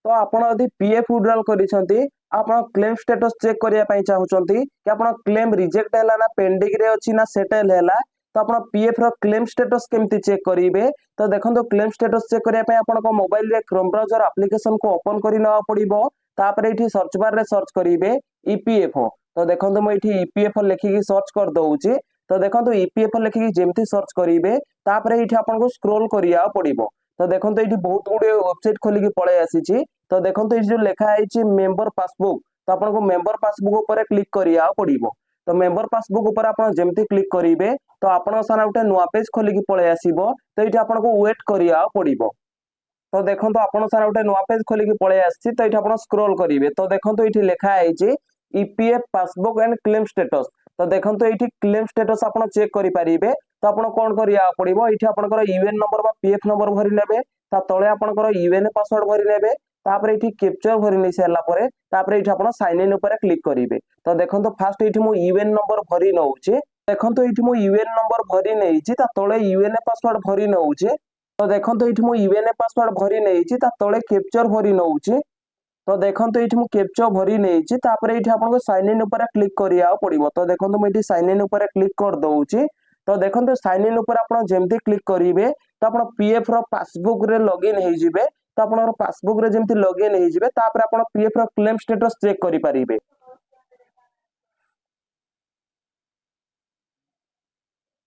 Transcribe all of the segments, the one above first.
तो आपण यदि पीएफ विड्रॉल करिसंती आपण क्लेम स्टेटस चेक करिया पई चाहुचंती कि आपण क्लेम रिजेक्ट हैला ना पेंडिंग रे अछि ना सेटल हैला तो आपण पीएफ रो क्लेम स्टेटस केमती चेक करिवे। तो देखंतो क्लेम स्टेटस चेक करिया पई आपण को मोबाइल रे क्रोम ब्राउजर एप्लीकेशन को ओपन करि नवा पड़िबो। तापर एठी सर्च बार रे सर्च करिवे ईपीएफओ। तो देखंतो म एठी ईपीएफओ लिखिकी सर्च कर दउची। तो देखंतो ईपीएफओ लिखिकी जेमती सर्च करिवे तापर एठी आपण को स्क्रॉल करिया पड़िबो। तो देखंतो एठी बहुत गुडे वेबसाइट खोलिकी पळे आसीची। तो देखंतो एठी जो लेखा आइची मेंबर पासबुक तो आपण को मेंबर पासबुक ऊपर क्लिक करिया पड़िबो। तो मेंबर पासबुक ऊपर आपण जेमती क्लिक करिवे तो आपण सारा उठे नुआ पेज खोलिकी पळे आसीबो। तो एठी आपण को वेट करिया पड़िबो। तो देखंतो आपण सारा उठे नुआ पेज खोलिकी पळे आसी तो एठी आपण स्क्रॉल करिवे। तो देखंतो एठी लेखा आइची EPF passbook and claim status. तो देखंतो एठी क्लेम स्टेटस आपण चेक करि परिबे। तो आपण कोन करिया पड़िबो एठी आपनकर यूएन नंबर बा पीएफ नंबर भरि नेबे। ता तळे आपनकर यूएन पासवर्ड भरि नेबे। तापर एठी कैप्चर भरि नै सेला परे तापर एठी आपण साइन इन ऊपर क्लिक करिवे। तो देखंतो फास्ट एठी मो यूएन नंबर भरि नउची। देखंतो एठी मो यूएन नंबर भरि नैची ता तळे यूएन पासवर्ड भरि नउची। तो देखंतो एठी मो यूएन पासवर्ड भरि नैची ता तळे कैप्चर भरि नउची। तो देखंतो एठी मु कैप्चर भरि नैची तापर एठी आपनको साइन इन ऊपर क्लिक करिया पड़िबो। तो देखंतो मु एठी साइन इन ऊपर क्लिक कर दउची। तो देखंतो साइन इन ऊपर आपण जेमती क्लिक करिवे तो आपण पीएफ रो पासबुक रे लॉगिन हे जिवे। तो आपण पासबुक रे जेमती लॉगिन हे जिवे तापर आपण पीएफ रो क्लेम स्टेटस चेक करि परिबे।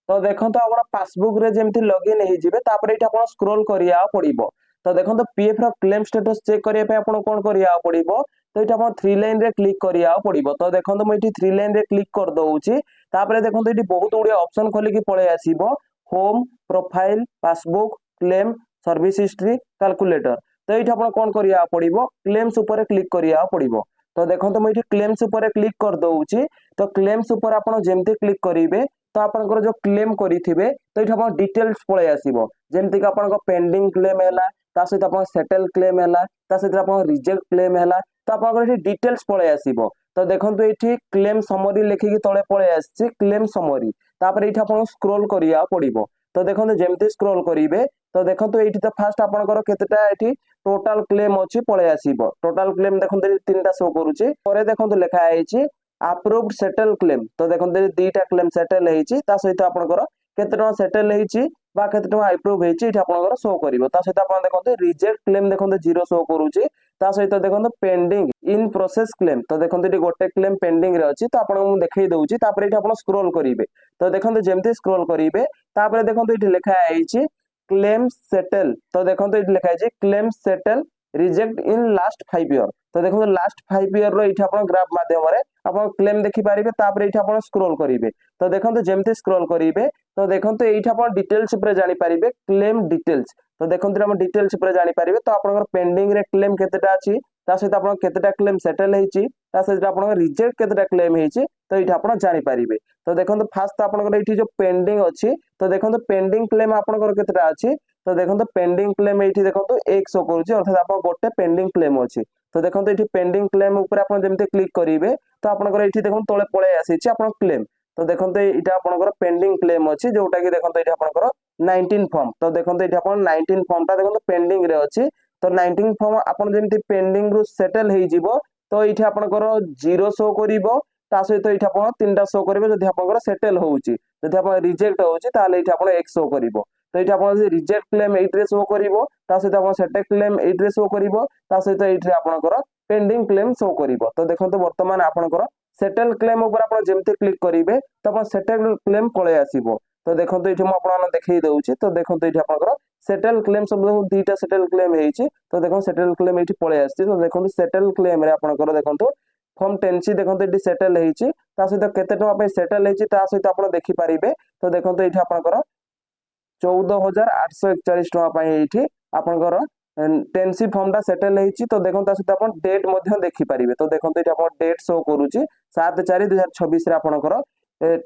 तो देखंतो आपण पासबुक रे जेमती लॉगिन हे जिवे तापर एठी आपण स्क्रॉल करिया पड़िबो। तो देखंतो पीएफ रो क्लेम स्टेटस चेक करिया पे आपण कोन करिया पड़िबो। तो एठी आपण थ्री लाइन रे क्लिक करिया पड़िबो। तो देखंतो म एठी थ्री लाइन रे क्लिक कर दउची। तापर देखंतो एठी बहुत गुडी ऑप्शन खोलिकी पळे आसीबो home profile passbook claim service history calculator. तो एठी आपण कोन करिया पड़िबो क्लेम्स ऊपर क्लिक करिया पड़िबो। तो देखंतो म एठी क्लेम्स ऊपर क्लिक कर दउची। तो क्लेम्स ऊपर आपण जेमती क्लिक करिवे तो आपनकर जो क्लेम करिथिबे तो एठी आपण डिटेल्स पळे आसीबो। जेमति कि आपनकर पेंडिंग क्लेम हैला ता सहित आपण सेटल क्लेम हैला ता सहित आपण रिजेक्ट क्लेम हैला तो आपनकर एठी डिटेल्स पळे आसीबो। तो देखंतु एठी क्लेम समरी लेखिकी तळे पळे आसी क्लेम समरी। तापर एठी आपण स्क्रॉल करिया पड़िबो। तो देखंतु जेमति स्क्रॉल करिवे तो देखंतु एठी तो फास्ट आपनकर केतेटा एठी टोटल क्लेम अछि पळे आसीबो। टोटल क्लेम देखंतु एठी तीनटा शो करूची। परे देखंतु लेखा आइची अप्रूव्ड सेटल क्लेम। तो देखंतु दीटा क्लेम सेटल हेची ता सहित आपनकर केते टका सेटल हेची बा केते टका अप्रूव हेची एठी आपनकर शो करिवो। ता सहित आपण देखंतु रिजेक्ट क्लेम देखंतु जीरो शो करूची। ता सहित देखंतु पेंडिंग इन प्रोसेस क्लेम। तो देखंतु एठी गोटे क्लेम पेंडिंग रे अछि तो आपण मु देखाई दउची। तापर एठी आपण स्क्रॉल करिवे। तो देखंतु जेमति स्क्रॉल करिवे तापर देखंतु एठी लेखा आइची क्लेम सेटल। तो देखंतु एठी लेखा आइची claim settle reject in last 5 year. तो देखो लास्ट 5 ईयर रो एठी आपण ग्राफ माध्यम रे आपण क्लेम देखि पारिबे। तापर एठी आपण स्क्रॉल करिवे। तो देखंतु जेमति स्क्रॉल करिवे तो देखंतु एठी आपण डिटेल्स ऊपर जानि पारिबे क्लेम डिटेल्स। तो देखंतु हम डिटेल्स ऊपर जानि पारिबे। तो आपनकर पेंडिंग रे क्लेम केतेटा अछि ता सहित आपण केतेटा क्लेम सेटल हेची ता सहित आपण रिजेक्ट केतेटा क्लेम हेची तो एठी आपण जानि पारिबे। तो देखंतु फास्ट आपनकर एठी जो पेंडिंग अछि तो देखंतु पेंडिंग क्लेम आपनकर केतेटा अछि। तो देखंतु पेंडिंग क्लेम एठी देखंतु 1 शो करूची अर्थात आपण गोटे पेंडिंग क्लेम अछि। तो देखंतु एठी पेंडिंग क्लेम ऊपर आपण जेमते क्लिक करिवे तो आपनकर एठी देखंतु तळे पळे आसीची आपण क्लेम। तो देखंतु एटा आपनकर पेंडिंग क्लेम अछि जोटा कि देखंतु एठी आपनकर 19 फॉर्म। तो देखंतु एठी आपण 19 फॉर्म ता देखंतु पेंडिंग रे अछि। तो 19 फॉर्म आपण जेमति पेंडिंग रु सेटल हेइ जिवो तो एठी आपनकर 0 शो करिवो। ता सहित एठी आपण तीनटा शो करिवो जदि आपनकर सेटल होउची। जदि आपण रिजेक्ट होउची ताले एठी आपण 1 शो करिवो। तो एठी आपण रिजेक्ट क्लेम एइट्रे शो करिवो ता सहित आपण सेटल क्लेम एइट्रे शो करिवो ता सहित एइट्रे आपनकर पेंडिंग क्लेम शो करिवो। तो देखंतु वर्तमान आपनकर सेटल क्लेम ऊपर आपण जेमते क्लिक करिवे तो आपण सेटल क्लेम पळे आसीबो। तो देखंतु एठी म आपण देखाई दउची। तो देखंतु एठी आपनकर सेटल क्लेम सब दीटा सेटल क्लेम हेची। तो देखंतु सेटल क्लेम एठी पळे आसी। तो देखंतु सेटल क्लेम रे आपनकर देखंतु फॉर्म 10 सी देखंतु एठी सेटल हेची ता सहित केते टका पे सेटल हेची ता सहित आपण देखि पारिबे। तो देखंतु एठी आपनकर 14,841 टका पई एठी आपनकर 10 सी फॉर्म टा सेटल हेची। तो देखंतु सहित आपण डेट मध्ये देखि पारिबे। तो देखंतु एठी आपण डेट शो करूची 7/4/2026 रे आपनकर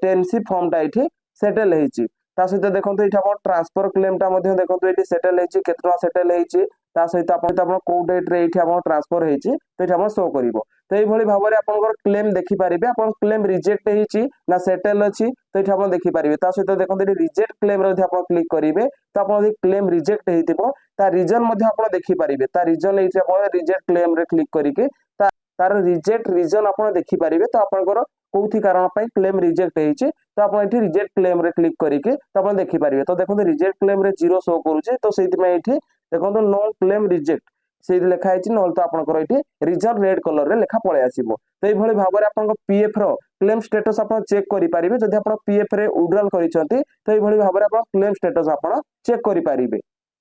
10 सी फॉर्म टा एठी सेटल हेची। ता सहित देखंतु एठी आपण ट्रांसफर क्लेम टा मध्ये देखंतु एठी सेटल हेची केते टका सेटल हेची ତା ସହିତ ଆପଣ କୋଉ ଡେଟ୍ ରେ ଏଇଠି ଆପଣ ଟ୍ରାନ୍ସଫର ହେଇଛି ତ ଏଇଠି ଆପଣ ଶୋ କରିବ। ତ ଏଇଭଳି ଭାବରେ ଆପଣଙ୍କର କ୍ଲେମ୍ ଦେଖିପାରିବେ। ଆପଣ କ୍ଲେମ୍ ରିଜେକ୍ଟ ହେଇଛି ନା ସେଟେଲ୍ ଅଛି ତ ଏଇଠି ଆପଣ ଦେଖିପାରିବେ। ତା ସହିତ ଦେଖନ୍ତୁ ଏଠି ରିଜେକ୍ଟ କ୍ଲେମ୍ ରେ ଯଦି ଆପଣ କ୍ଲିକ୍ କରିବେ ତ ଆପଣ ଯଦି କ୍ଲେମ୍ ରିଜେକ୍ଟ ହେଇଥିବ ତା ରିଜନ୍ ମଧ୍ୟ ଆପଣ ଦେଖିପାରିବେ। ତା ରିଜନ୍ ଏଇଠି ଆପଣ ରିଜେକ୍ଟ କ୍ଲେମ୍ ରେ କ୍ଲିକ୍ କରିକି ତାର ରିଜେକ୍ଟ ରିଜନ୍ ଆପଣ ଦେଖିପାରିବେ। ତ ଆପଣଙ୍କର କୋଉଥି କାରଣ ପାଇଁ କ୍ଲେମ୍ ରିଜେକ୍ଟ ହେଇଛି ତ ଆପଣ ଏଠି ରିଜେକ୍ଟ କ୍ଲେମ୍ ରେ କ୍ଲିକ୍ କରିକି ତ ଆପଣ ଦେଖିପାରିବେ। ତ ଦେଖନ୍ତୁ ରିଜେକ୍ଟ କ୍ଲେମ୍ ରେ 0 ଶୋ କରୁଛି ତ ସେଇଥିପାଇଁ ଏଠି ଦେଖନ୍ତୁ नो କ୍ଲେମ୍ ରିଜେକ୍ଟ ସେଇଠି ଲେଖା ହେଇଛି, ନହେଲେ ତ ଆପଣଙ୍କର ଏଠି ରିଜନ୍ ରେଡ୍ କଲର ରେ ଲେଖା ପଳେଇ ଆସିବ। ତ ଏଇଭଳି ଭାବରେ ଆପଣଙ୍କ ପିଏଫ୍ ର କ୍ଲେମ୍ ଷ୍ଟାଟସ୍ ଆପଣ ଚେକ୍ କରିପାରିବେ। ଯଦି ଆପଣ ପିଏଫ୍ ରେ ୱିଡ୍ରଲ୍ କରିଛନ୍ତି ତ ଏଇଭଳି ଭାବରେ ଆପଣ କ୍ଲେମ୍ ଷ୍ଟାଟସ୍ ଆପଣ ଚେକ୍ କରିପାରିବେ।